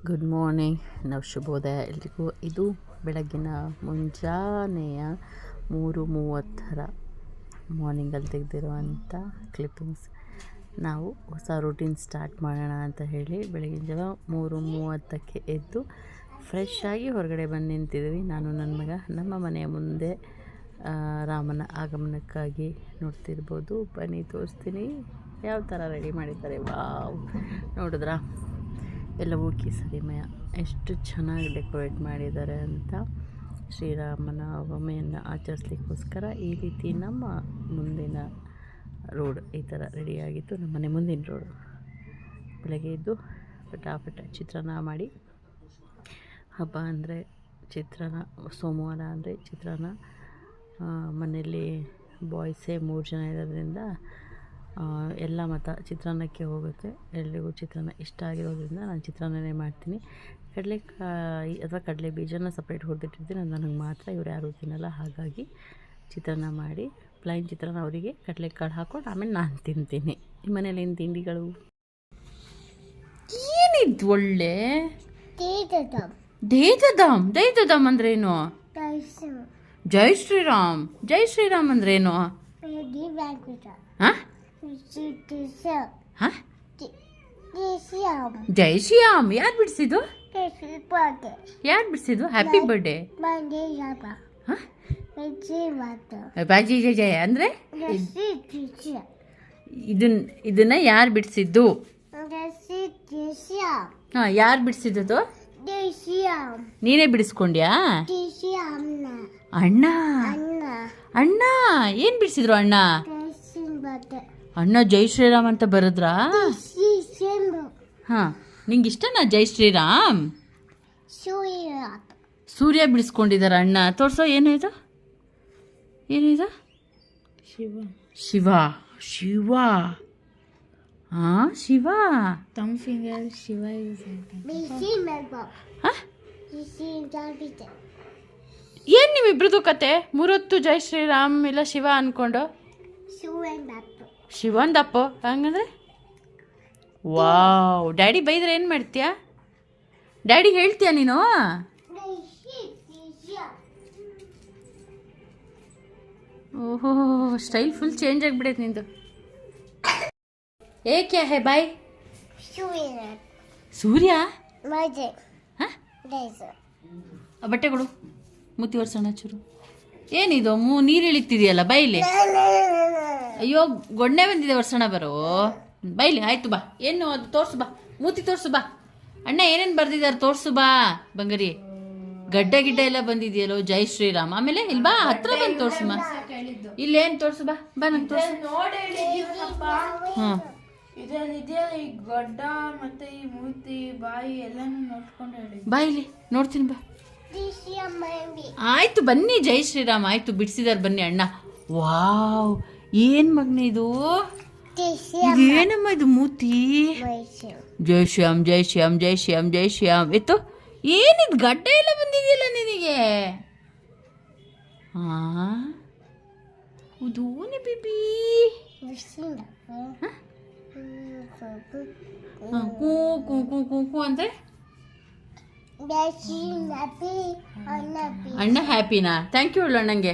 Good morning. ನಾವು ಶುಭೋದಯ ಎಲ್ರಿಗೂ. ಇದು ಬೆಳಗ್ಗಿನ ಮುಂಜಾನೆಯ 3:30 ಮಾರ್ನಿಂಗಲ್ಲಿ ತೆಗೆದಿರುವಂಥ ಕ್ಲಿಪ್ಪಿಂಗ್ಸ್. ನಾವು ಹೊಸ ರೂಟೀನ್ ಸ್ಟಾರ್ಟ್ ಮಾಡೋಣ ಅಂತ ಹೇಳಿ ಬೆಳಗಿನ ಜಾವ 3:30ಕ್ಕೆ ಎದ್ದು ಫ್ರೆಶ್ ಆಗಿ ಹೊರಗಡೆ ಬಂದು ನಿಂತಿದ್ವಿ. ನಾನು ನನ್ನ ಮಗ ನಮ್ಮ ಮನೆಯ ಮುಂದೆ ರಾಮನ ಆಗಮನಕ್ಕಾಗಿ ನೋಡ್ತಿರ್ಬೋದು. ಬನ್ನಿ ತೋರಿಸ್ತೀನಿ ಯಾವ ಥರ ರೆಡಿ ಮಾಡಿದ್ದಾರೆ. ವಾವ್, ನೋಡಿದ್ರಾ ಎಲ್ಲವೂ ಕೇಸರಿಮಯ, ಎಷ್ಟು ಚೆನ್ನಾಗಿ ಡೆಕೋರೇಟ್ ಮಾಡಿದ್ದಾರೆ ಅಂತ. ಶ್ರೀರಾಮನ ನವಮಿಯನ್ನು ಆಚರಿಸ್ಲಿಕ್ಕೋಸ್ಕರ ಈ ರೀತಿ ನಮ್ಮ ಮುಂದಿನ ರೋಡ್ ಈ ಥರ ರೆಡಿಯಾಗಿತ್ತು. ನಮ್ಮ ಮನೆ ಮುಂದಿನ ರೋಡು. ಬೆಳಗ್ಗೆ ಎದ್ದು ಫಟಾಫಟ ಚಿತ್ರಾನ್ನ ಮಾಡಿ, ಹಬ್ಬ ಅಂದರೆ ಚಿತ್ರಾನ್ನ, ಸೋಮವಾರ ಅಂದರೆ ಚಿತ್ರಾನ್ನ. ಮನೆಯಲ್ಲಿ ಬಾಯ್ಸೇ 3 ಜನ ಇರೋದ್ರಿಂದ ಎಲ್ಲ ಮತ ಚಿತ್ರಾನ್ನಕ್ಕೆ ಹೋಗುತ್ತೆ. ಎಲ್ರಿಗೂ ಚಿತ್ರಾನ್ನ ಇಷ್ಟ ಆಗಿರೋದ್ರಿಂದ ನಾನು ಚಿತ್ರಾನ್ನನೇ ಮಾಡ್ತೀನಿ. ಕಡಲೆಕಾಯಿ ಅಥವಾ ಕಡಲೆ ಬೀಜನ ಸಪ್ರೇಟ್ ಹುರಿದಿಟ್ಟಿರ್ತೀನಿ, ಅದು ನನಗೆ ಮಾತ್ರ, ಇವ್ರು ಯಾರೂ ತಿನ್ನಲ್ಲ. ಹಾಗಾಗಿ ಚಿತ್ರಾನ್ನ ಮಾಡಿ ಪ್ಲೈನ್ ಚಿತ್ರಾನ್ನ ಅವರಿಗೆ ಕಡಲೆಕಾಳು ಹಾಕ್ಕೊಂಡು ಆಮೇಲೆ ನಾನು ತಿಂತೀನಿ. ನಿಮ್ಮ ಮನೇಲಿ ಏನು ತಿಂಡಿಗಳು? ಏನಿದ್ದು ಒಳ್ಳೆ ದೈತದಾಮ್ ಅಂದ್ರೇನು? ಜೈ ಶ್ರೀರಾಮ್. ಜೈ ಶ್ರೀರಾಮ್ ಅಂದ್ರೇನು? ಹಾಂ, ಜೈ ಶ್ರೀರಾಮ್ ಯಾರು ಬಿಡಿಸಿದ್ದು? Happy birthday. ಬಾಜಿ ಜಯ ಜಯ ಅಂದರೆ ಇದನ್ನ ಯಾರು ಬಿಡಿಸಿದ್ದು? ಹಾಂ, ಯಾರು ಬಿಡಿಸಿದ್ದು? ನೀನೇ ಬಿಡಿಸ್ಕೊಂಡ್ಯಾ? ಅಣ್ಣ ಅಣ್ಣ ಏನು ಬಿಡಿಸಿದ್ರು? ಅಣ್ಣ ಜೈ ಶ್ರೀರಾಮ್ ಅಂತ ಬರದ್ರಾ? ಹಾಂ, ನಿಂಗೆ ಇಷ್ಟನಾ ಜೈ ಶ್ರೀರಾಮ್? ಸೂರ್ಯ ಬಿಡಿಸ್ಕೊಂಡಿದಾರ ಅಣ್ಣ. ತೋರ್ಸೋ, ಏನು ಇದು? ಶಿವ. ಶಿವ. ಹಾಂ, Shiva. Thumb finger, Shiva is ಏನು ನೀವಿಬ್ರದ್ದು ಕತೆ? 3 ಹೊತ್ತು ಜೈ ಶ್ರೀರಾಮ್ ಇಲ್ಲ ಶಿವ ಅಂದ್ಕೊಂಡು ಶಿವಂದಪ್ಪ ಹಂಗಂದ್ರೆ? ವಾವ್, ಡ್ಯಾಡಿ ಬೈದ್ರೆ ಏನು ಮಾಡ್ತೀಯಾ? ಡ್ಯಾಡಿ ಹೇಳ್ತೀಯಾ ನೀನು? ಓಹೋ, ಸ್ಟೈಲ್ ಫುಲ್ ಚೇಂಜ್ ಆಗಿಬಿಡೈತೆ ನಿಂದು. ಏಕೆ ಹೇ ಬಾಯ್? ಸೂರ್ಯ. ಹಾಂ, ಬಟ್ಟೆ ಕೊಡು, ಮುತ್ತಿ ಒರ್ಸೋಣ ಚೂರು. ಏನಿದು ನೀರು ಇಳಿತಿದೆಯಲ್ಲ ಬೈಲಿ? ಅಯ್ಯೋ, ಗೊಣ್ಣೆ ಬಂದಿದೆ, ಒರ್ಸೋಣ ಬರೋ ಬೈಲಿ. ಆಯ್ತು ಬಾ, ಏನು ಅದು ತೋರ್ಸು ಬಾ, ಮೂತಿ ತೋರ್ಸು ಬಾ. ಅಣ್ಣ ಏನೇನು ಬರ್ದಿದ್ದಾರೆ ತೋರ್ಸು ಬಾ. ಬಂಗಾರಿ ಗಡ್ಡ ಗಿಡ್ಡ ಎಲ್ಲ ಬಂದಿದೆಯಲ್ಲೋ. ಜೈ ಶ್ರೀರಾಮ್. ಆಮೇಲೆ ಇಲ್ಲಿ ಬಾ, ಹತ್ರ ಬಂದು ತೋರ್ಸು ಬಾ. ಇಲ್ಲೇನು ತೋರ್ಸು ಬಾ, ಬಾ ನಂಗೆ ತೋರ್ಸು. ಹಾಂ, ಇದೆಯಲ್ಲ ಈ ಗಡ್ಡ ಮತ್ತೆ ಈ ಮೂತಿ ಬಾಯಿ ಎಲ್ಲಾನು ನೋಡ್ಕೊಂಡು ಹೇಳಿ. ಬಾಯಿಲಿ ನೋಡ್ತೀನಿ ಬಾ. ಆಯ್ತು ಬನ್ನಿ, ಜೈ ಶ್ರೀರಾಮ್ ಆಯ್ತು, ಬಿಡಿಸಿದಾರೆ ಬನ್ನಿ ಅಣ್ಣ. ವಾವ್, ಏನ್ ಮಗ್ನ ಇದು? ಏನಮ್ಮ ಇದು ಮೂತಿ? ಜೈ ಶ್ಯಾಮ್, ಜೈ ಶ್ಯಾಮ್, ಜೈ ಶ್ಯಾಮ್, ಜೈ ಶ್ಯಾಮ್. ಎತ್ತು, ಏನಿದು ಗಡ್ಡ ಎಲ್ಲ ಬಂದಿದೆಯಲ್ಲ ನಿನಗೆ? ಹಾ, ಹೌದೂನೆ ಬೇಬಿ. ಕೂ ಕೂ ಕೂ ಕೂ ಕೂ ಅಂದ್ರೆ ಅಣ್ಣ ಹ್ಯಾಪಿನಾ? ಥ್ಯಾಂಕ್ ಯು ಹೇಳು ಅಣ್ಣಂಗೆ.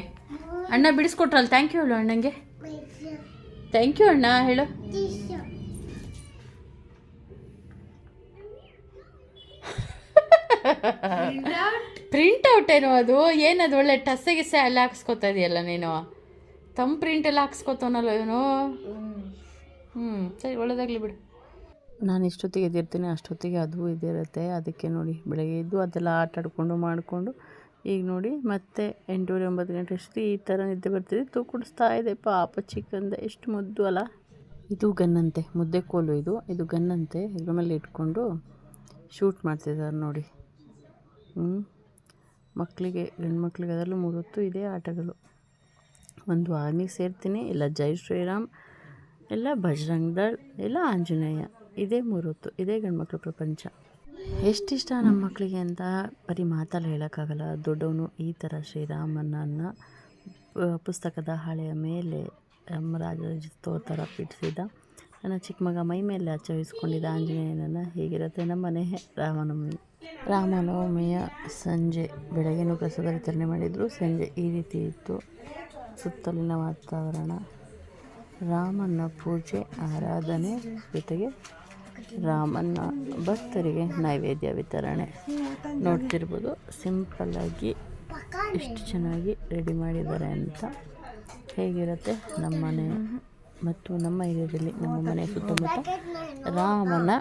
ಅಣ್ಣ ಬಿಡಿಸ್ಕೊಟ್ರಲ್ಲ, ಥ್ಯಾಂಕ್ ಯು ಹೇಳು ಅಣ್ಣಂಗೆ. ಥ್ಯಾಂಕ್ ಯು ಅಣ್ಣ ಹೇಳು. ಪ್ರಿಂಟ್ ಔಟ್ ಏನೋ ಅದು? ಏನದು ಒಳ್ಳೆ ಟಸ್ಸೆಗಿಸೆ ಎಲ್ಲ ಹಾಕ್ಸ್ಕೊತಾ ಇದೆಯಲ್ಲ ನೀನು. ತಮ್ಮ ಪ್ರಿಂಟ್ ಎಲ್ಲ ಹಾಕ್ಸ್ಕೊತಾನಲ್ಲ ಇವನು. ಸರಿ, ಒಳ್ಳೆದಾಗಲಿ ಬಿಡು. ನಾನು ಎಷ್ಟೊತ್ತಿಗೆ ಎದ್ದಿರ್ತೀನಿ ಅಷ್ಟೊತ್ತಿಗೆ ಅದು ಇದಿರುತ್ತೆ. ಅದಕ್ಕೆ ನೋಡಿ ಬೆಳಗ್ಗೆ ಎದ್ದು ಅದೆಲ್ಲ ಆಟ ಆಡಿಕೊಂಡು ಮಾಡಿಕೊಂಡು ಈಗ ನೋಡಿ ಮತ್ತೆ 8:30-9 ಗಂಟೆ ಅಷ್ಟೊತ್ತಿಗೆ ಈ ಥರ ನಿದ್ದೆ ಬರ್ತಿದೆ. ತೂ ಕುಡಿಸ್ತಾ ಇದೆ ಪಾಪ ಚಿಕ್ಕಂದ. ಎಷ್ಟು ಮುದ್ದು ಅಲ್ಲ. ಇದು ಗನ್ನಂತೆ, ಮುದ್ದೆ ಕೋಲು. ಇದು ಗನ್ನಂತೆ. ಇದ್ರ ಮೇಲೆ ಇಟ್ಕೊಂಡು ಶೂಟ್ ಮಾಡ್ತಿದ್ದಾರೆ ನೋಡಿ. ಮಕ್ಕಳಿಗೆ, ಗಂಡು ಮಕ್ಕಳಿಗೆ ಅದರಲ್ಲೂ 3 ಹೊತ್ತು ಇದೇ ಆಟಗಳು. ಒಂದು ಆರ್ಮಿಗೆ ಸೇರ್ತೀನಿ, ಇಲ್ಲ ಜೈ ಶ್ರೀರಾಮ್, ಇಲ್ಲ ಬಜರಂಗ್ ದಳ್, ಇಲ್ಲ ಆಂಜನೇಯ. ಇದೇ 3 ಹೊತ್ತು, ಇದೇ ಗಂಡ್ಮಕ್ಳು ಪ್ರಪಂಚ. ಎಷ್ಟಿಷ್ಟ ನಮ್ಮ ಮಕ್ಕಳಿಗೆ ಅಂತ ಬರೀ ಮಾತಲ್ಲಿ ಹೇಳೋಕ್ಕಾಗಲ್ಲ. ದೊಡ್ಡವನು ಈ ಥರ ಶ್ರೀರಾಮನನ್ನು ಪುಸ್ತಕದ ಹಾಳೆಯ ಮೇಲೆ ರಾಜ ಥರ ಬಿಡಿಸಿದ ನನ್ನ ಚಿಕ್ಕ ಮಗ ಮೈ ಮೇಲೆ ಆಚರಿಸ್ಕೊಂಡಿದ್ದ ಆಂಜನೇಯನನ್ನು. ಹೀಗಿರುತ್ತೆ ನಮ್ಮನೆ ರಾಮನವಮಿಯ ಸಂಜೆ. ಬೆಳಗ್ಗೆನೂ ಪ್ರಸಾದ ವಿತರಣೆ ಮಾಡಿದರು. ಸಂಜೆ ಈ ರೀತಿ ಇತ್ತು ಸುತ್ತಲಿನ ವಾತಾವರಣ. ರಾಮನ ಪೂಜೆ ಆರಾಧನೆ ಜೊತೆಗೆ ರಾಮನ ಭಕ್ತರಿಗೆ ನೈವೇದ್ಯ ವಿತರಣೆ. ನೋಡ್ತಿರ್ಬೋದು ಸಿಂಪಲ್ಲಾಗಿ ಎಷ್ಟು ಚೆನ್ನಾಗಿ ರೆಡಿ ಮಾಡಿದ್ದಾರೆ ಅಂತ. ಹೇಗಿರುತ್ತೆ ನಮ್ಮನೆ ಮತ್ತು ನಮ್ಮ ಏರಿಯಾದಲ್ಲಿ ನಮ್ಮ ಮನೆ ಸುತ್ತಮುತ್ತ ರಾಮನ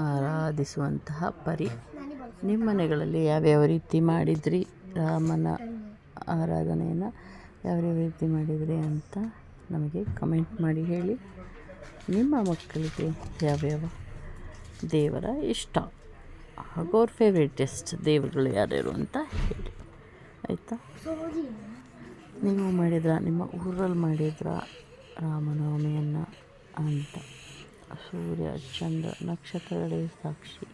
ಆರಾಧಿಸುವಂತಹ ಪರಿ. ನಿಮ್ಮ ಮನೆಗಳಲ್ಲಿ ಯಾವ್ಯಾವ ರೀತಿ ಮಾಡಿದ್ರಿ ರಾಮನ ಆರಾಧನೆಯನ್ನು, ಯಾವ್ಯಾವ ರೀತಿ ಮಾಡಿದ್ರಿ ಅಂತ ನಮಗೆ ಕಮೆಂಟ್ ಮಾಡಿ ಹೇಳಿ. ನಿಮ್ಮ ಮಕ್ಕಳಿಗೆ ಯಾವ್ಯಾವ ದೇವರ ಇಷ್ಟ ಹಾಗೂ ಅವ್ರ ಫೇವ್ರೇಟೆಸ್ಟ್ ದೇವರುಗಳು ಯಾರ್ಯಾರು ಅಂತ ಹೇಳಿ, ಆಯಿತಾ? ನೀವು ಮಾಡಿದ್ರ, ನಿಮ್ಮ ಊರಲ್ಲಿ ಮಾಡಿದ್ರ ರಾಮನವಮಿಯನ್ನು ಅಂತ. ಸೂರ್ಯ ಚಂದ್ರ ನಕ್ಷತ್ರಗಳೇ ಸಾಕ್ಷಿ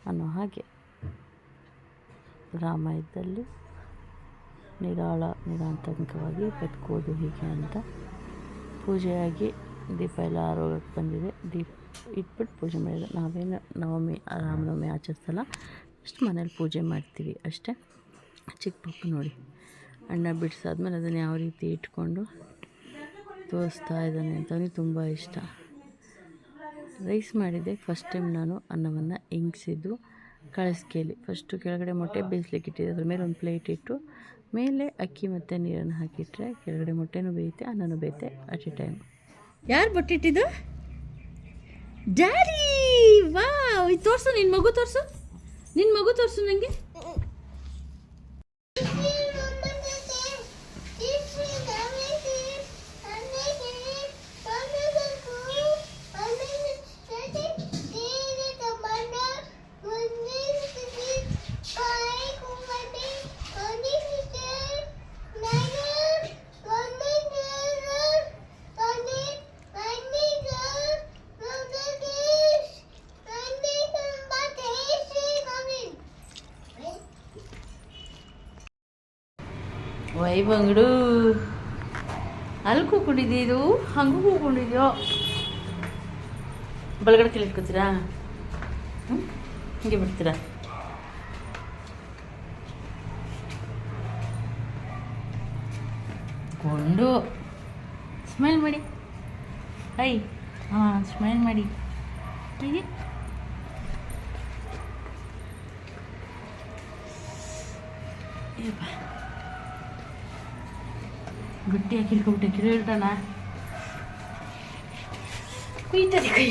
ಅನ್ನೋ ಹಾಗೆ ರಾಮ ಇದ್ದಲ್ಲಿ ನಿರಾತಂಕವಾಗಿ ಬದುಕೋದು ಹೀಗೆ ಅಂತ ಪೂಜೆಯಾಗಿ ದೀಪ ಎಲ್ಲ ಆರೋಗ್ಯಕ್ಕೆ ಬಂದಿದೆ. ದೀಪ ಇಟ್ಬಿಟ್ಟು ಪೂಜೆ ಮಾಡಿದ್ರೆ ನಾವೇನು ರಾಮನವಮಿ ಆಚರಿಸಲ್ಲ, ಅಷ್ಟು ಮನೇಲಿ ಪೂಜೆ ಮಾಡ್ತೀವಿ ಅಷ್ಟೇ. ಚಿಕ್ಕ ಪಾಪ ನೋಡಿ ಅಣ್ಣ ಬಿಡಿಸಾದ್ಮೇಲೆ ಅದನ್ನು ಯಾವ ರೀತಿ ಇಟ್ಕೊಂಡು ತೋರಿಸ್ತಾ ಇದ್ದಾನೆ ಅಂತ. ಅವನಿಗೆ ತುಂಬ ಇಷ್ಟ. ರೈಸ್ ಮಾಡಿದ್ದೆ ಫಸ್ಟ್ ಟೈಮ್ ನಾನು ಅನ್ನವನ್ನು ಇಂಗಿಸಿದ್ದು ಕಳಸ್ಕೆಯಲ್ಲಿ. ಫಸ್ಟು ಕೆಳಗಡೆ ಮೊಟ್ಟೆ ಬೇಯಿಸ್ಲಿಕ್ಕೆ ಇಟ್ಟಿದ್ದೆ, ಅದ್ರ ಮೇಲೆ ಒಂದು ಪ್ಲೇಟ್ ಇಟ್ಟು ಮೇಲೆ ಅಕ್ಕಿ ಮತ್ತು ನೀರನ್ನು ಹಾಕಿಟ್ರೆ ಕೆಳಗಡೆ ಮೊಟ್ಟೆನೂ ಬೇಯುತ್ತೆ ಅನ್ನನೂ ಬೇಯುತ್ತೆ ಅಟ್ ಎ ಟೈಮ್. ಯಾರು ಬಟ್ಟಿಟ್ಟಿದ್ದು? ಡ್ಯಾಡಿ. ವಾ, ಇದು ತೋರಿಸು, ನಿನ್ನ ಮಗು ತೋರಿಸು ನನಗೆ. ವೈ ಬಂಗಡು ಅಲ್ಲಿ ಕೂಕೊಂಡಿದ್ದು ಹಂಗೂ ಕೂಕೊಂಡಿದ್ಯೋ. ಬಲಗಡೆ ಕೈ ಇಟ್ಕೊತೀರಾ? ಹಿಂಗೆ ಬಿಡ್ತೀರಾ? ಕೊಂಡು ಸ್ಮೈಲ್ ಮಾಡಿ. ಐ ಹಾಂ, ಸ್ಮೈಲ್ ಮಾಡಿ. ಹೀಗೆ ಗಟ್ಟಿಯಾಗಿ ಹಿಡ್ಕೊಬಿಟ್ಟೆ ಕಿರಿಟಣ ಕುಯ್ತದೆ ಕೈ.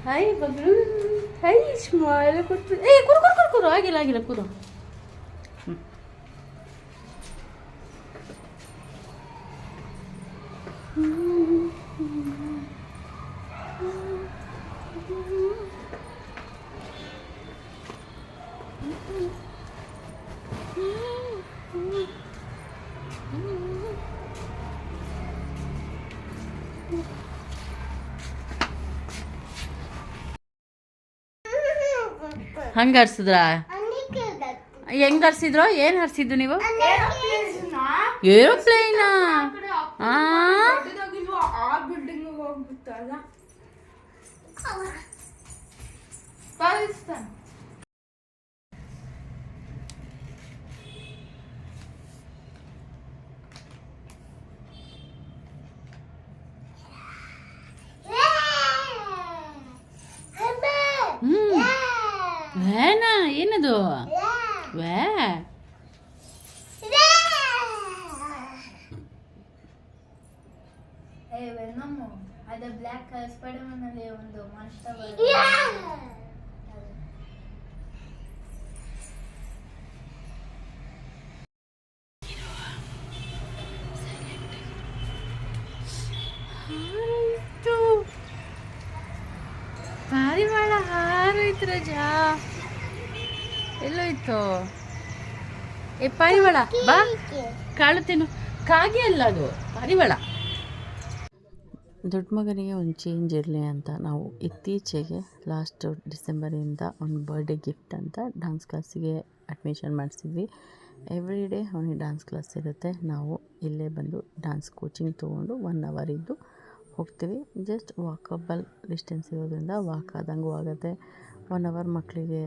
ಹೈ ಬಗ್ಳು, ಹೈ ಸ್ಮೈಲ್ ಕೊಟ್ಟು. ಏ ಕೂರು ಆಗಿಲ್ಲ ಕೂರು. ಹಂಗೆ ಹರ್ಸಿದ್ರಾ? ಹೆಂಗೆ ಹರ್ಸಿದ್ರು? ಏನು ಹರ್ಸಿದ್ದು ನೀವು? ಏರೋಪ್ಲೇನಾ? ವ್ಯಾನಾ? ಏನದು ವ್ಯಾ? ಅದು ಬ್ಲ್ಯಾಕ್ ಸ್ಪೈಡರ್ಮನ್ ಅಲ್ಲಿ ಒಂದು ಮಾಸ್ಟರ್ ಪಾರಿವಾಳ ಹಾರೋಯ್ತು ರಜಾ. ಎಲ್ಲೋಯ್ತು? ಏ ಪಾರಿವಾಳ ಬಾ, ಕಾಳು ತಿನ್ನು. ಕಾಗೆ ಅಲ್ಲ ಅದು, ಪಾರಿವಾಳ. ದೊಡ್ಡ ಮಗನಿಗೆ ಒಂದು ಚೇಂಜ್ ಇರಲಿ ಅಂತ ನಾವು ಇತ್ತೀಚೆಗೆ ಲಾಸ್ಟ್ ಡಿಸೆಂಬರಿಂದ ಒಂದು ಬರ್ಡೇ ಗಿಫ್ಟ್ ಅಂತ ಡ್ಯಾನ್ಸ್ ಕ್ಲಾಸಿಗೆ ಅಡ್ಮಿಷನ್ ಮಾಡಿಸಿದ್ವಿ. ಎವ್ರಿ ಡೇ ಅವನಿಗೆ ಡ್ಯಾನ್ಸ್ ಕ್ಲಾಸ್ ಇರುತ್ತೆ. ನಾವು ಇಲ್ಲೇ ಬಂದು ಡ್ಯಾನ್ಸ್ ಕೋಚಿಂಗ್ ತೊಗೊಂಡು 1 ಅವರ್ ಇದ್ದು ಹೋಗ್ತೀವಿ. ಜಸ್ಟ್ ವಾಕಬಲ್ ಡಿಸ್ಟೆನ್ಸ್ ಇರೋದ್ರಿಂದ ವಾಕ್ ಆದಂಗೂ ಆಗುತ್ತೆ. 1 ಅವರ್ ಮಕ್ಕಳಿಗೆ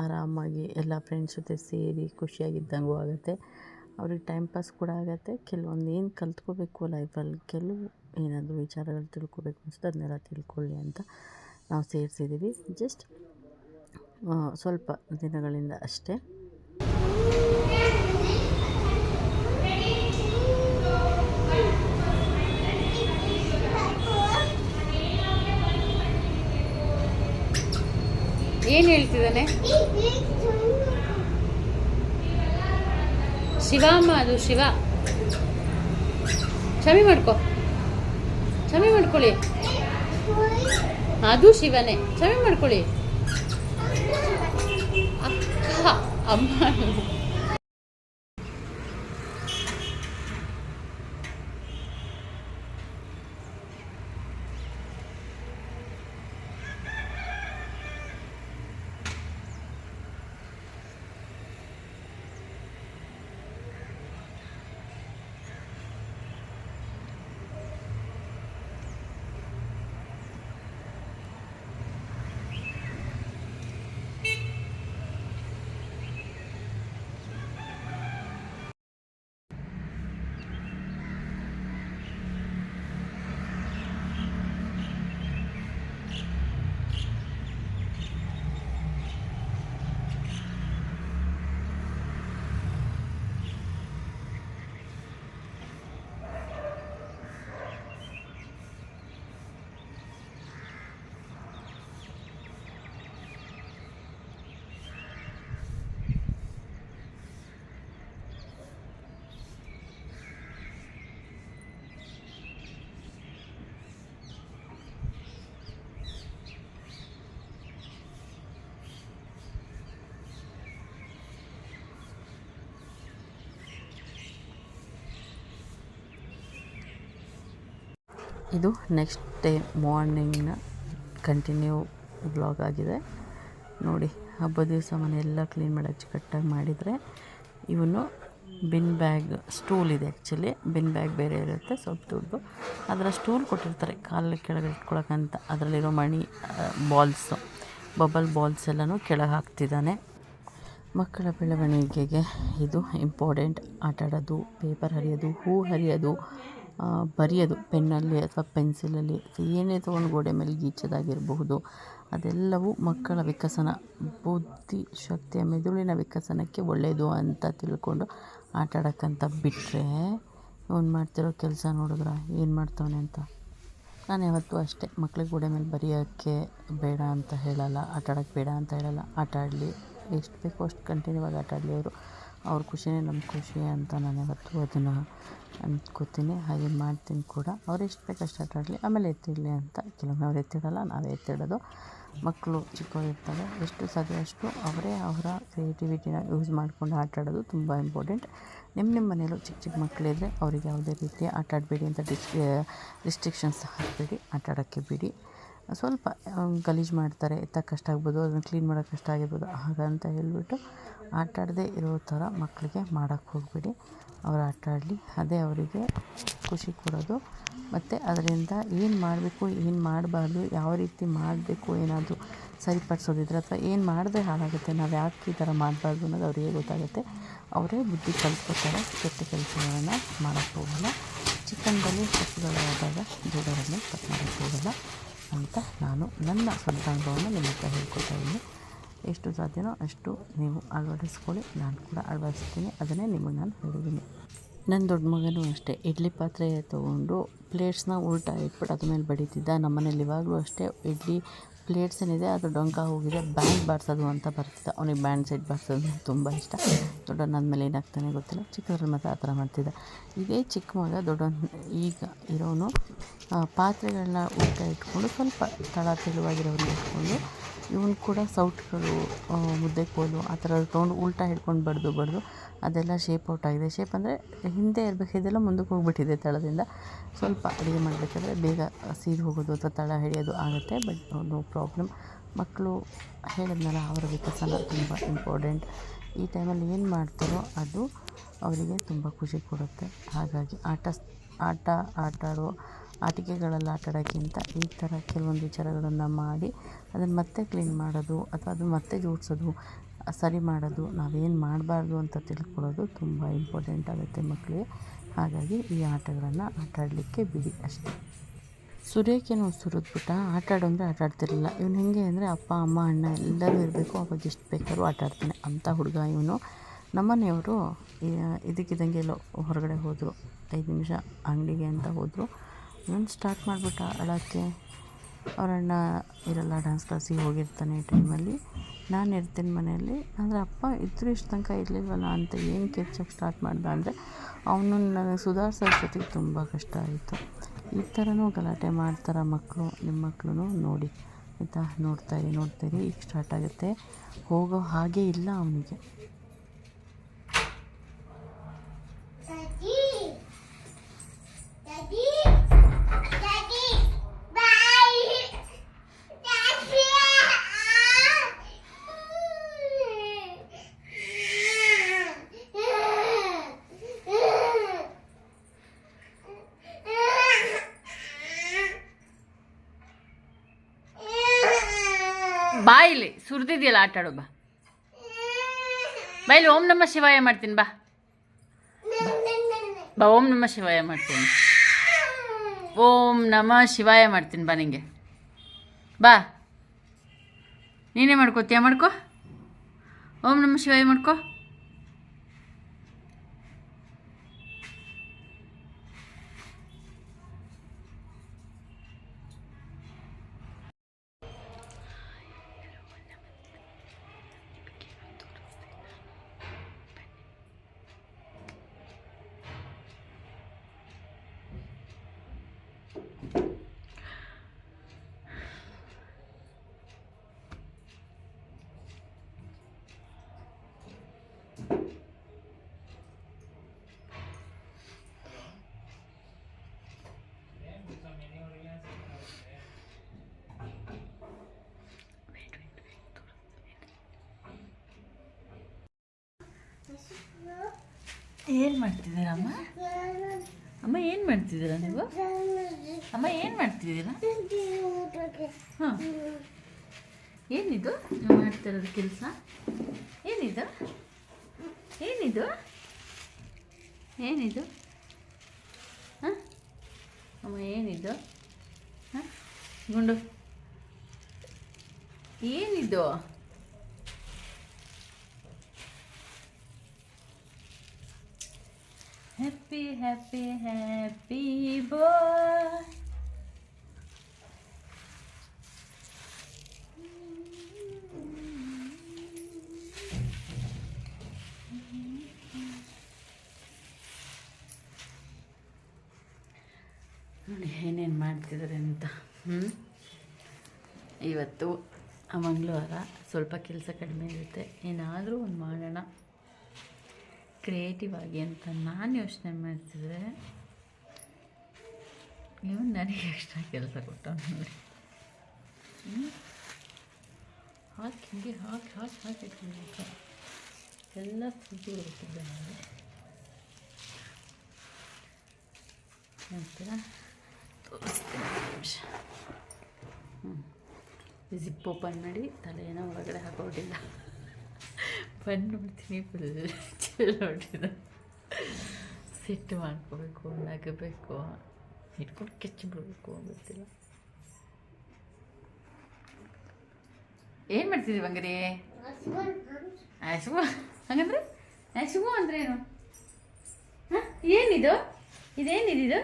ಆರಾಮಾಗಿ ಎಲ್ಲ ಫ್ರೆಂಡ್ಸ್ ಜೊತೆ ಸೇರಿ ಖುಷಿಯಾಗಿದ್ದಂಗೂ ಆಗುತ್ತೆ. ಅವ್ರಿಗೆ ಟೈಮ್ ಪಾಸ್ ಕೂಡ ಆಗುತ್ತೆ. ಕೆಲವೊಂದು ಏನು ಕಲ್ತ್ಕೋಬೇಕು ಲೈಫಲ್ಲಿ, ಕೆಲವು ಏನಾದರೂ ವಿಚಾರಗಳು ತಿಳ್ಕೊಬೇಕು ಅನಿಸುತ್ತೆ, ಅದನ್ನೆಲ್ಲ ತಿಳ್ಕೊಳ್ಳಿ ಅಂತ ನಾವು ಸೇರಿಸಿದ್ದೀವಿ. ಜಸ್ಟ್ ಸ್ವಲ್ಪ ದಿನಗಳಿಂದ ಅಷ್ಟೇ. ಏನು ಹೇಳ್ತಿದ್ದಾನೆ ಶಿವ ಅಮ್ಮ? ಅದು ಶಿವ. ಕ್ಷಮೆ ಮಾಡ್ಕೊಳ್ಳಿ. ಅದು ಶಿವನೇ, ಕ್ಷಮೆ ಮಾಡ್ಕೊಳ್ಳಿ. ಅಕ್ಕ ಅಮ್ಮ ಇದು ನೆಕ್ಸ್ಟ್ ಡೇ ಮಾರ್ನಿಂಗ್ನ ಕಂಟಿನ್ಯೂ ವ್ಲಾಗ್ ಆಗಿದೆ ನೋಡಿ. ಹಬ್ಬದ ದಿವಸ ಮನೆಯೆಲ್ಲ ಕ್ಲೀನ್ ಮಾಡಿ ಅಚ್ಚುಕಟ್ಟಾಗಿ ಮಾಡಿದರೆ, ಇವನು ಬಿನ್ ಬ್ಯಾಗ್ ಸ್ಟೂಲ್ ಇದೆ. ಆ್ಯಕ್ಚುಲಿ ಬಿನ್ ಬ್ಯಾಗ್ ಬೇರೆ ಇರುತ್ತೆ, ಸ್ವಲ್ಪ ದೊಡ್ಡದು. ಅದರ ಸ್ಟೂಲ್ ಕೊಟ್ಟಿರ್ತಾರೆ ಕಾಲ ಕೆಳಗೆ ಇಟ್ಕೊಳಕ್ಕಂತ. ಅದರಲ್ಲಿರೋ ಮಣಿ ಬಾಲ್ಸು, ಬಬಲ್ ಬಾಲ್ಸ್ ಎಲ್ಲನೂ ಕೆಳಗೆ ಹಾಕ್ತಿದ್ದಾನೆ. ಮಕ್ಕಳ ಬೆಳವಣಿಗೆಗೆ ಇದು ಇಂಪಾರ್ಟೆಂಟ್. ಆಟ ಆಡೋದು, ಪೇಪರ್ ಹರಿಯೋದು, ಹೂ ಹರಿಯೋದು, ಬರೆಯೋದು ಪೆನ್ನಲ್ಲಿ ಅಥವಾ ಪೆನ್ಸಿಲಲ್ಲಿ, ಏನೇ ತೊಗೊಂಡು ಗೋಡೆ ಮೇಲೆ ಗೀಚೋದಾಗಿರಬಹುದು, ಅದೆಲ್ಲವೂ ಮಕ್ಕಳ ವಿಕಸನ, ಬುದ್ಧಿ ಶಕ್ತಿಯ ಮೆದುಳಿನ ವಿಕಸನಕ್ಕೆ ಒಳ್ಳೆಯದು ಅಂತ ತಿಳ್ಕೊಂಡು ಆಟ ಆಡೋಕ್ಕಂತ ಬಿಟ್ಟರೆ, ಅವ್ನು ಮಾಡ್ತಿರೋ ಕೆಲಸ ನೋಡಿದ್ರೆ ಏನು ಮಾಡ್ತಾವನೆ ಅಂತ. ನಾನು ಯಾವತ್ತೂ ಅಷ್ಟೇ, ಮಕ್ಳಿಗೆ ಗೋಡೆ ಮೇಲೆ ಬರೆಯೋಕ್ಕೆ ಬೇಡ ಅಂತ ಹೇಳಲ್ಲ, ಆಟ ಆಡೋಕ್ಕೆ ಬೇಡ ಅಂತ ಹೇಳಲ್ಲ. ಆಟ ಆಡಲಿ, ಎಷ್ಟು ಬೇಕೋ ಅಷ್ಟು ಕಂಟಿನ್ಯೂ ಆಗಿ ಆಟ ಆಡಲಿ. ಅವ್ರ ಖುಷಿನೇ ನಮ್ಮ ಖುಷಿ ಅಂತ ನಾನು ಯಾವತ್ತೂ ಅದನ್ನು ಅಂದ್ಕೋತೀನಿ, ಹಾಗೆ ಮಾಡ್ತೀನಿ ಕೂಡ. ಅವ್ರು ಎಷ್ಟು ಬೇಕು ಅಷ್ಟು ಆಟ ಆಡಲಿ, ಆಮೇಲೆ ಎತ್ತಿಡಲಿ ಅಂತ. ಕೆಲವೊಮ್ಮೆ ಅವ್ರು ಎತ್ತಿಡಲ್ಲ, ನಾವೇ ಎತ್ತಿಡೋದು. ಮಕ್ಕಳು ಚಿಕ್ಕವರಿರ್ತಾರೆ, ಎಷ್ಟು ಸಾಧ್ಯ ಅಷ್ಟು ಅವರೇ ಅವರ ಕ್ರಿಯೇಟಿವಿಟಿನ ಯೂಸ್ ಮಾಡ್ಕೊಂಡು ಆಟ ಆಡೋದು ತುಂಬ ಇಂಪಾರ್ಟೆಂಟ್. ನಿಮ್ಮ ಮನೆಯಲ್ಲೂ ಚಿಕ್ಕ ಚಿಕ್ಕ ಮಕ್ಕಳಿದ್ರೆ ಅವ್ರಿಗೆ ಯಾವುದೇ ರೀತಿ ಆಟ ಆಡಬೇಡಿ ಅಂತ ರಿಸ್ಟ್ರಿಕ್ಷನ್ಸ್ ಹಾಕಬೇಡಿ, ಆಟ ಆಡೋಕ್ಕೆ ಬಿಡಿ. ಸ್ವಲ್ಪ ಗಲೀಜು ಮಾಡ್ತಾರೆ, ಎತ್ತಕ್ಕೆ ಕಷ್ಟ ಆಗ್ಬೋದು, ಅದನ್ನು ಕ್ಲೀನ್ ಮಾಡೋಕ್ಕೆ ಕಷ್ಟ ಆಗಿರ್ಬೋದು, ಹಾಗಂತ ಹೇಳ್ಬಿಟ್ಟು ಆಟ ಆಡದೇ ಇರೋ ಥರ ಮಕ್ಕಳಿಗೆ ಮಾಡೋಕ್ಕೆ ಹೋಗಬೇಡಿ. ಅವ್ರು ಆಟ ಆಡಲಿ, ಅದೇ ಅವರಿಗೆ ಖುಷಿ ಕೊಡೋದು. ಮತ್ತು ಅದರಿಂದ ಏನು ಮಾಡಬೇಕು, ಏನು ಮಾಡಬಾರ್ದು, ಯಾವ ರೀತಿ ಮಾಡಬೇಕು, ಏನಾದರೂ ಸರಿಪಡಿಸೋದಿದ್ರೆ ಅಥವಾ ಏನು ಮಾಡಿದ್ರೆ ಹಾಳಾಗುತ್ತೆ, ನಾವು ಯಾಕೆ ಈ ಥರ ಮಾಡಬಾರ್ದು ಅನ್ನೋದು ಅವರಿಗೆ ಗೊತ್ತಾಗುತ್ತೆ. ಅವರೇ ಬುದ್ಧಿ ಕಲಿಸ್ಕೊತಾರೆ, ಕೆಟ್ಟ ಕೆಲಸಗಳನ್ನು ಮಾಡೋಕ್ಕೆ ಹೋಗಲ್ಲ. ಚಿಕ್ಕಂದಲ್ಲಿ ತಪ್ಪುಗಳಾದಾಗ ದೊಡ್ಡವರನ್ನು ತಪ್ಪು ಮಾಡೋಕ್ಕೆ ಹೋಗಲ್ಲ ಅಂತ ನಾನು ನನ್ನ ಸ್ವಂತ ಅನುಭವವನ್ನು ನಿಮ್ಮ ಹತ್ರ ಹೇಳ್ಕೊತಾ ಇದ್ದೀನಿ. ಎಷ್ಟು ಸಾಧ್ಯನೋ ಅಷ್ಟು ನೀವು ಅಳವಡಿಸ್ಕೊಳ್ಳಿ, ನಾನು ಕೂಡ ಅಳವಡಿಸ್ತೀನಿ. ಅದನ್ನೇ ನಿಮಗೆ ನಾನು ಹೇಳಿದ್ದೀನಿ. ನನ್ನ ದೊಡ್ಡ ಮಗನೂ ಅಷ್ಟೇ, ಇಡ್ಲಿ ಪಾತ್ರೆ ತೊಗೊಂಡು ಪ್ಲೇಟ್ಸ್ನ ಉಲ್ಟಾ ಇಟ್ಬಿಟ್ಟು ಅದ್ರ ಮೇಲೆ ಬಡಿತಿದ್ದ. ನಮ್ಮ ಮನೇಲಿ ಇವಾಗಲೂ ಅಷ್ಟೇ, ಇಡ್ಲಿ ಪ್ಲೇಟ್ಸ್ ಏನಿದೆ ಅದು ಡೊಂಕ ಹೋಗಿದೆ, ಬ್ಯಾಂಡ್ ಬಾರಿಸೋದು ಅಂತ ಬರ್ತಿದ್ದ. ಅವನಿಗೆ ಬ್ಯಾಂಡ್ ಸೆಟ್ ಬಾರಿಸೋದು ತುಂಬ ಇಷ್ಟ. ದೊಡ್ಡವನು ನನ್ನ ಮೇಲೆ ಏನಾಗ್ತಾನೆ ಗೊತ್ತಿಲ್ಲ, ಚಿಕ್ಕವ್ರಲ್ಲಿ ಮಾತ್ರ ಆ ಥರ ಮಾಡ್ತಿದ್ದ. ಇದೇ ಚಿಕ್ಕ ಮಗ ದೊಡ್ಡವನು ಈಗ ಇರೋನು ಪಾತ್ರೆಗಳನ್ನ ಉಲ್ಟಾ ಇಟ್ಕೊಂಡು ಸ್ವಲ್ಪ ತಳ ತೆಳುವಾಗಿರೋರು ಇಟ್ಕೊಂಡು, ಇವನು ಕೂಡ ಸೌಟ್ಗಳು, ಮುದ್ದೆ ಕೋಲು ಆ ಥರ ತೊಗೊಂಡು ಉಲ್ಟಾ ಹಿಡ್ಕೊಂಡು ಬಡ್ದು ಅದೆಲ್ಲ ಶೇಪ್ ಔಟ್ ಆಗಿದೆ. ಶೇಪ್ ಅಂದರೆ ಹಿಂದೆ ಇರಬೇಕಿದ್ದೆಲ್ಲ ಮುಂದಕ್ಕೆ ಹೋಗಿಬಿಟ್ಟಿದೆ ತಳದಿಂದ. ಸ್ವಲ್ಪ ಅಡುಗೆ ಮಾಡಬೇಕಾದ್ರೆ ಬೇಗ ಸೀದು ಹೋಗೋದು ಅಥವಾ ತಳ ಹಿಡಿಯೋದು ಆಗುತ್ತೆ, ಬಟ್ ನೋ ಪ್ರಾಬ್ಲಮ್. ಮಕ್ಕಳು ಹೇಳಿದ್ನಲ್ಲ, ಅವರ ವಿಕಸನ ತುಂಬ ಇಂಪಾರ್ಟೆಂಟ್. ಈ ಟೈಮಲ್ಲಿ ಏನು ಮಾಡ್ತಾರೋ ಅದು ಅವರಿಗೆ ತುಂಬ ಖುಷಿ ಕೊಡುತ್ತೆ. ಹಾಗಾಗಿ ಆಟಾಡೋ ಆಟಿಕೆಗಳಲ್ಲಿ ಆಟಾಡೋಕ್ಕಿಂತ ಈ ಥರ ಕೆಲವೊಂದು ವಿಚಾರಗಳನ್ನು ಮಾಡಿ ಅದನ್ನು ಮತ್ತೆ ಕ್ಲೀನ್ ಮಾಡೋದು ಅಥವಾ ಅದನ್ನು ಮತ್ತೆ ಜೋಡಿಸೋದು, ಸರಿ ಮಾಡೋದು, ನಾವೇನು ಮಾಡಬಾರ್ದು ಅಂತ ತಿಳ್ಕೊಳ್ಳೋದು ತುಂಬ ಇಂಪಾರ್ಟೆಂಟ್ ಆಗುತ್ತೆ ಮಕ್ಕಳಿಗೆ. ಹಾಗಾಗಿ ಈ ಆಟಗಳನ್ನು ಆಟಾಡಲಿಕ್ಕೆ ಬಿಡಿ ಅಷ್ಟೇ. ಸುರೇಖೇನೋ ಸುರಿದ್ಬಿಟ್ಟ, ಆಟಾಡು ಅಂದರೆ ಆಟಾಡ್ತಿರಲಿಲ್ಲ. ಇವನು ಹೇಗೆ ಅಂದರೆ ಅಪ್ಪ ಅಮ್ಮ ಅಣ್ಣ ಎಲ್ಲರೂ ಇರಬೇಕು, ಅವಾಗ ಎಷ್ಟು ಬೇಕಾದ್ರೂ ಆಟಾಡ್ತಾನೆ ಅಂಥ ಹುಡುಗ ಇವನು. ನಮ್ಮನೆಯವರು ಇದಕ್ಕಿದ್ದಂಗೆ ಎಲ್ಲೋ ಹೊರಗಡೆ ಹೋದರು, 5 ನಿಮಿಷ ಅಂಗಡಿಗೆ ಅಂತ ಹೋದರು. ಇವನು ಸ್ಟಾರ್ಟ್ ಮಾಡಿಬಿಟ್ಟ ಅಳೋಕ್ಕೆ. ಅವ್ರ ಅಣ್ಣ ಇರಲ್ಲ, ಡ್ಯಾನ್ಸ್ ಕ್ಲಾಸಿಗೆ ಹೋಗಿರ್ತಾನೆ ಟೈಮಲ್ಲಿ. ನಾನು ಇರ್ತೀನಿ ಮನೆಯಲ್ಲಿ. ಆದರೆ ಅಪ್ಪ ಇದ್ದರೂ ಇಷ್ಟು ತನಕ ಇರಲಿಲ್ವಲ್ಲ ಅಂತ ಏನು ಕಿರ್ಚಕ್ಕೆ ಸ್ಟಾರ್ಟ್ ಮಾಡ್ದೆ ಅಂದರೆ ಅವನು ನನಗೆ ಸುಧಾರಿಸೋಷ್ಟೊತ್ತಿಗೆ ತುಂಬ ಕಷ್ಟ ಆಯಿತು. ಈ ಥರನೂ ಗಲಾಟೆ ಮಾಡ್ತಾರೆ ಮಕ್ಕಳು. ನಿಮ್ಮ ಮಕ್ಕಳು ನೋಡಿ ಆಯಿತಾ, ನೋಡ್ತಾಯಿರಿ ಈಗ ಸ್ಟಾರ್ಟ್ ಆಗುತ್ತೆ. ಹೋಗೋ ಹಾಗೆ ಇಲ್ಲ ಅವನಿಗೆ. ಬಾ ಇಲ್ಲಿ ಸುರಿದಿದೆಯಲ್ಲ ಆಟಾಡು, ಬಾ ಇಲ್ಲಿ ಓಂ ನಮ ಶಿವಾಯ ಮಾಡ್ತೀನಿ. ಬಾ ಓಂ ನಮ ಶಿವಾಯ ಮಾಡ್ತೀನಿ. ಓಂ ನಮ ಶಿವಾಯ ಮಾಡ್ತೀನಿ. ಬಾ ನಿಂಗೆ ಬಾ, ನೀನೇ ಮಾಡ್ಕೋತೀಯ, ಮಾಡ್ಕೋ. ಓಂ ನಮ ಶಿವಾಯ ಮಾಡ್ಕೋ. ಏನು ಮಾಡ್ತಿದ್ದೀರಮ್ಮ? ಅಮ್ಮ ಏನು ಮಾಡ್ತಿದ್ದೀರಾ ನೀವು? ಅಮ್ಮ ಏನು ಮಾಡ್ತಿದ್ದೀರಾ? ಹಾಂ, ಏನಿದು ನೀವು ಮಾಡ್ತಿರೋದು ಕೆಲಸ? ಏನಿದು ಏನಿದು ಏನಿದು ಹಾಂ ಅಮ್ಮ, ಏನಿದು? ಹಾಂ ಗುಂಡು, ಏನಿದು? Happy happy happy boy. ನೋಡಿ ಏನೇನು ಮಾಡ್ತಿದ್ದಾರೆ ಅಂತ. ಇವತ್ತು ಮಂಗಳವಾರ, ಸ್ವಲ್ಪ ಕೆಲಸ ಕಡಿಮೆ ಇರುತ್ತೆ. ಏನಾದರೂ ಒಂದು ಮಾಡೋಣ ಕ್ರಿಯೇಟಿವ್ ಆಗಿ ಅಂತ ನಾನು ಯೋಚನೆ ಮಾಡ್ತಿದ್ರೆ ಇವನು ನನಗೆ ಎಕ್ಸ್ಟ್ರಾ ಕೆಲಸ ಕೊಟ್ಟ ನೋಡಿ. ಹಾಕಿ ಹಿಂಗೆ ಹಾಕಿ ಎಲ್ಲ ಸುದ್ದಿ ಹೋಗ್ತಿದ್ದೆ ನಾನು. ನಂತರ ತೋರಿಸ್ತೀನಿ ನಿಮಿಷ. ಜಿಪ್ ಓಪನ್ ಮಾಡಿ ತಲೆನ ಒಳಗಡೆ ಹಾಕೋದಿಲ್ಲ. ಬಂದು ನೋಡ್ತೀನಿ ಫುಲ್ ಚೆಲ್ಲೋಟಿದೆ. ಸಿಟ್ಟು ಮಾಡ್ಕೋಬೇಕು, ನಗಬೇಕು, ಹಿಡ್ಕೊಂಡು ಕೆಚ್ಚಿಬಿಡ್ಬೇಕು ಗೊತ್ತಿಲ್ಲ. ಏನು ಮಾಡ್ತಿದ್ದೀವಿ ಹಂಗಾರೆ? ಆಶುಗು ಹಂಗಂದ್ರೆ ಆಶುಗು ಅಂದ್ರೆ ಏನು? ಹಾಂ, ಏನಿದು? ಇದೇನಿದು?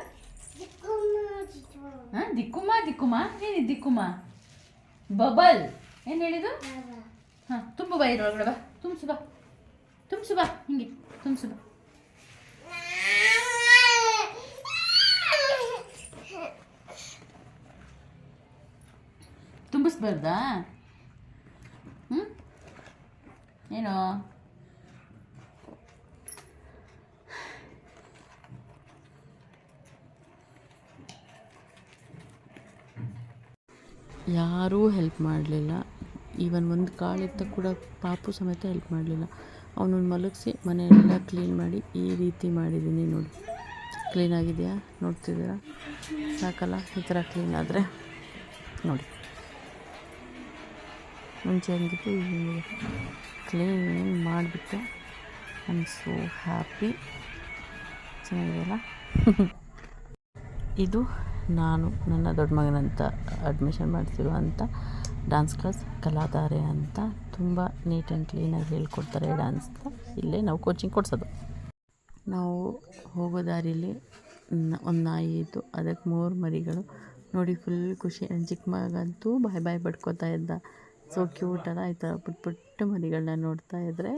ಹಾಂ, ದಿಕ್ಕುಮ. ಏನಿದು ದಿಕ್ಕುಮ? ಬಬಲ್. ಏನು ಹೇಳಿದು? ಹಾಂ, ತುಂಬು ಬಾ, ಇರೊಳಗಡೆ ಬಾ, ತುಂಬಿಸು ಬಾ, ಹಿಂಗೆ ತುಂಬಿಸು ಬಾ. ತುಂಬಿಸ್ಬಾರ್ದಾ? ಏನೋ ಯಾರೂ ಹೆಲ್ಪ್ ಮಾಡಲಿಲ್ಲ. ಈವನ್ ಒಂದು ಕಾಳು ಎತ್ತ ಕೂಡ ಪಾಪು ಸಮೇತ ಹೆಲ್ಪ್ ಮಾಡಲಿಲ್ಲ. ಅವನನ್ನು ಮಲಗಿಸಿ ಮನೆಯೆಲ್ಲ ಕ್ಲೀನ್ ಮಾಡಿ ಈ ರೀತಿ ಮಾಡಿದ್ದೀನಿ ನೋಡಿ. ಕ್ಲೀನಾಗಿದೆಯಾ ನೋಡ್ತಿದ್ದೀರಾ? ಸಾಕಲ್ಲ ಈ ಥರ ಕ್ಲೀನ್ ಆದರೆ ನೋಡಿ. ಮುಂಚೆ ಹೆಂಗಿತ್ತು ಈಗ ಕ್ಲೀನ್ ಮಾಡಿಬಿಟ್ಟು ಐ ಆಮ್ ಸೋ ಹ್ಯಾಪಿ. ಚೆನ್ನಾಗಿದೆಯಲ್ಲ? ಇದು ನಾನು ನನ್ನ ದೊಡ್ಡ ಮಗನಂತ ಅಡ್ಮಿಷನ್ ಮಾಡ್ತಿರುವಂಥ ಡ್ಯಾನ್ಸ್ ಕ್ಲಾಸ್ ಕಲಾಧಾರೆ ಅಂತ. ತುಂಬ ನೀಟ್ ಆ್ಯಂಡ್ ಕ್ಲೀನಾಗಿ ಹೇಳ್ಕೊಡ್ತಾರೆ ಡ್ಯಾನ್ಸ್ನ. ಇಲ್ಲೇ ನಾವು ಕೋಚಿಂಗ್ ಕೊಡಿಸೋದು. ನಾವು ಹೋಗೋ ದಾರಿಲಿ ಒಂದು ನಾಯಿ ಇತ್ತು, ಅದಕ್ಕೆ 3 ಮರಿಗಳು ನೋಡಿ. ಫುಲ್ ಖುಷಿ. ನನ್ನ ಚಿಕ್ಕ ಮಗಂತೂ ಬಾಯ್ ಪಡ್ಕೋತಾ ಇದ್ದ. ಸೊ ಕ್ಯೂಟಲ್ಲ ಈ ಥರ ಪುಟ್ಟ ಮರಿಗಳನ್ನ ನೋಡ್ತಾ ಇದ್ದರೆ.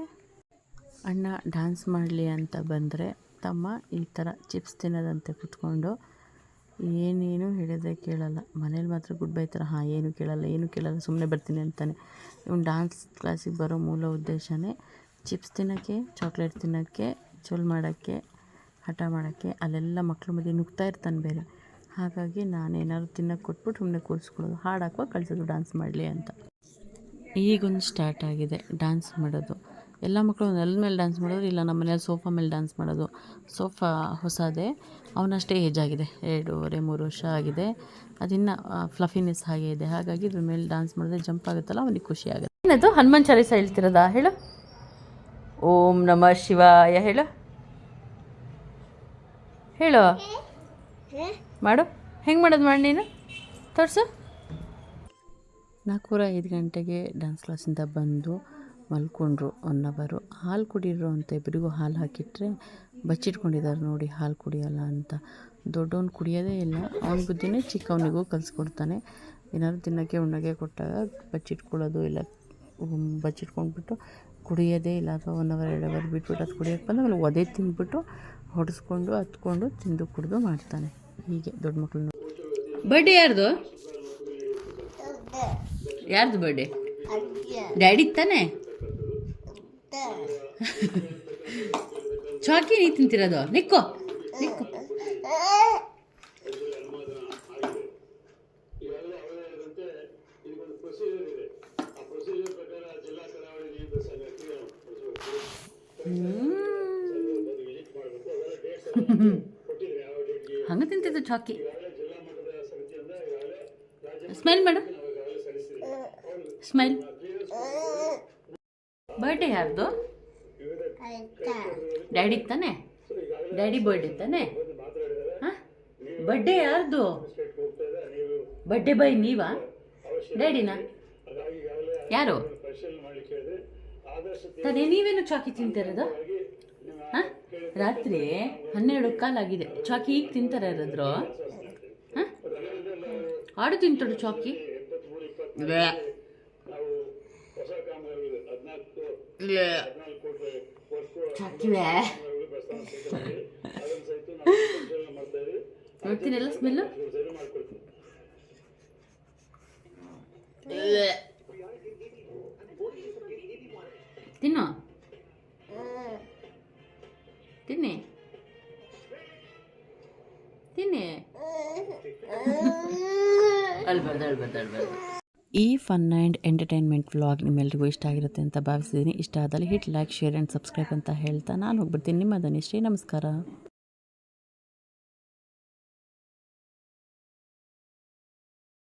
ಅಣ್ಣ ಡ್ಯಾನ್ಸ್ ಮಾಡಲಿ ಅಂತ ಬಂದರೆ ತಮ್ಮ ಈ ಥರ ಚಿಪ್ಸ್ ತಿನ್ನೋದಂತೆ ಕೂತ್ಕೊಂಡು ಏನೇನು ಹೇಳಿದ್ರೆ ಕೇಳಲ್ಲ. ಮನೇಲಿ ಮಾತ್ರ ಗುಡ್ ಬೈತಾರೆ. ಏನು ಕೇಳಲ್ಲ ಸುಮ್ಮನೆ ಬರ್ತೀನಿ ಅಂತಾನೆ. ಇವ್ನು ಡ್ಯಾನ್ಸ್ ಕ್ಲಾಸಿಗೆ ಬರೋ ಮೂಲ ಉದ್ದೇಶನೇ ಚಿಪ್ಸ್ ತಿನ್ನೋಕ್ಕೆ, ಚಾಕ್ಲೇಟ್ ತಿನ್ನೋಕ್ಕೆ, ಚೋಲ್ ಮಾಡೋಕ್ಕೆ, ಹಠ ಮಾಡೋಕ್ಕೆ. ಅಲ್ಲೆಲ್ಲ ಮಕ್ಕಳ ಮಧ್ಯೆ ನುಗ್ತಾ ಇರ್ತಾನೆ ಬೇರೆ. ಹಾಗಾಗಿ ನಾನೇನಾದ್ರು ತಿನ್ನೋಕ್ಕೆ ಕೊಟ್ಬಿಟ್ಟು ಸುಮ್ಮನೆ ಕೂರಿಸ್ಕೊಳ್ಳೋದು, ಹಾಡು ಹಾಕುವಾಗ ಕಳಿಸೋದು ಡ್ಯಾನ್ಸ್ ಮಾಡಲಿ ಅಂತ. ಈಗೊಂದು ಸ್ಟಾರ್ಟ್ ಆಗಿದೆ ಡ್ಯಾನ್ಸ್ ಮಾಡೋದು. ಎಲ್ಲ ಮಕ್ಕಳು ನೆಲದ ಮೇಲೆ ಡ್ಯಾನ್ಸ್ ಮಾಡೋದು, ಇಲ್ಲ ನಮ್ಮ ಮನೇಲಿ ಸೋಫಾ ಮೇಲೆ ಡ್ಯಾನ್ಸ್ ಮಾಡೋದು. ಸೋಫಾ ಹೊಸದೇ, ಅವನಷ್ಟೇ ಏಜ್ ಆಗಿದೆ, 2.5-3 ವರ್ಷ ಆಗಿದೆ. ಅದಿನ್ನು ಫ್ಲಫಿನೆಸ್ ಹಾಗೆ ಇದೆ. ಹಾಗಾಗಿ ಇದ್ರ ಮೇಲೆ ಡ್ಯಾನ್ಸ್ ಮಾಡಿದ್ರೆ ಜಂಪ್ ಆಗುತ್ತಲ್ಲ, ಅವನಿಗೆ ಖುಷಿ ಆಗುತ್ತೆ. ಏನದು ಹನುಮಾನ್ ಚಾಲೀಸ ಹೇಳ್ತಿರೋದಾ? ಹೇಳು. ಓಂ ನಮಃ ಶಿವಾಯ ಹೇಳು. ಹೇಳು ಮಾಡು. ಹೆಂಗೆ ಮಾಡೋದು ಮಾಡಿ ನೀನು ತೋರಿಸು. 4-5 ಗಂಟೆಗೆ ಡ್ಯಾನ್ಸ್ ಕ್ಲಾಸಿಂದ ಬಂದು ಮಲ್ಕೊಂಡ್ರು 1 ಅವರು. ಹಾಲು ಕುಡಿದ್ರು ಅಂತ ಇಬ್ಬರಿಗೂ ಹಾಲು ಹಾಕಿಟ್ರೆ ಬಚ್ಚಿಟ್ಕೊಂಡಿದ್ದಾರೆ ನೋಡಿ, ಹಾಲು ಕುಡಿಯೋಲ್ಲ ಅಂತ. ದೊಡ್ಡವನು ಕುಡಿಯೋದೇ ಇಲ್ಲ. ಅವನ ಬುದ್ಧಿನೇ ಚಿಕ್ಕವನಿಗೂ ಕಲಿಸ್ಕೊಡ್ತಾನೆ. ಏನಾದ್ರು ತಿನ್ನೋಕ್ಕೆ ಉಣ್ಣೋಕ್ಕೆ ಕೊಟ್ಟಾಗ ಬಚ್ಚಿಟ್ಕೊಳ್ಳೋದು, ಇಲ್ಲ ಬಚ್ಚಿಟ್ಕೊಂಡ್ಬಿಟ್ಟು ಕುಡಿಯೋದೇ ಇಲ್ಲ. ಅಥವಾ 1 ಅವರ್ 2 ಅವರ್ ಬಿಟ್ಬಿಟ್ಟು ಅದು ಕುಡಿಯೋಕ್ಕೆ ಬಂದು ಆಮೇಲೆ ಒದೆ ತಿಂದ್ಬಿಟ್ಟು ಹೊಡೆಸ್ಕೊಂಡು ಹತ್ಕೊಂಡು ತಿಂದು ಕುಡಿದು ಮಾಡ್ತಾನೆ. ಹೀಗೆ ದೊಡ್ಡ ಮಕ್ಕಳು. ಬರ್ಡೇ ಯಾರ್ದು ಬರ್ಡೇ? ಡ್ಯಾಡಿ ತಾನೆ? ಚಾಕಿ ನೀ ತಿಂತಿರೋದು? ನಿಕ್ಕೋ. ಹಂಗೆ ತಿಂತಿದ್ದು ಚಾಕಿ. ಸ್ಮೈಲ್ ಮಾಡು, ಸ್ಮೈಲ್. ಬರ್ಡೇ ಯಾರ್ದು? ಡ್ಯಾಡಿ ತಾನೆ? ಡ್ಯಾಡಿ ಬರ್ಡೇ ತಾನೆ? ಹಾಂ, ಬರ್ಡೇ ಯಾರ್ದು? ಬರ್ಡೇ ಬಾಯ್ ನೀವಾ? ಡ್ಯಾಡಿನಾ? ಯಾರು ತಾನೇ? ನೀವೇನು ಚಾಕಿ ತಿಂತಿರೋದು? ಹಾಂ, ರಾತ್ರಿ 12:15 ಆಗಿದೆ. ಚಾಕಿ ಈಗ ತಿಂತಾರೆ ಯಾರಾದ್ರು? ಹಾಂ, ಆಡು ತಿಂತಾಡು ಚಾಕಿ. ಚಾಕಿವೇ ನೋಡ್ತೀನೆಲ್ಲ ಸ್ಮೆಲ್ಲು. ತಿನ್ನು, ತಿನ್ನಿ. ಅಳ್ಬಾರ್ದು. ಈ ಫನ್ ಆ್ಯಂಡ್ ಎಂಟರ್ಟೈನ್ಮೆಂಟ್ ವ್ಲಾಗ್ ನಿಮ್ಮೆಲ್ರಿಗೂ ಇಷ್ಟ ಆಗಿರುತ್ತೆ ಅಂತ ಭಾವಿಸಿದ್ದೀನಿ. ಇಷ್ಟ ಆದಲ್ಲಿ hit like, share and subscribe ಅಂತ ಹೇಳ್ತಾ ನಾನು ಹೋಗ್ಬಿಡ್ತೀನಿ. ನಿಮ್ಮ ಧನಿಶ್ರೀ, ನಮಸ್ಕಾರ.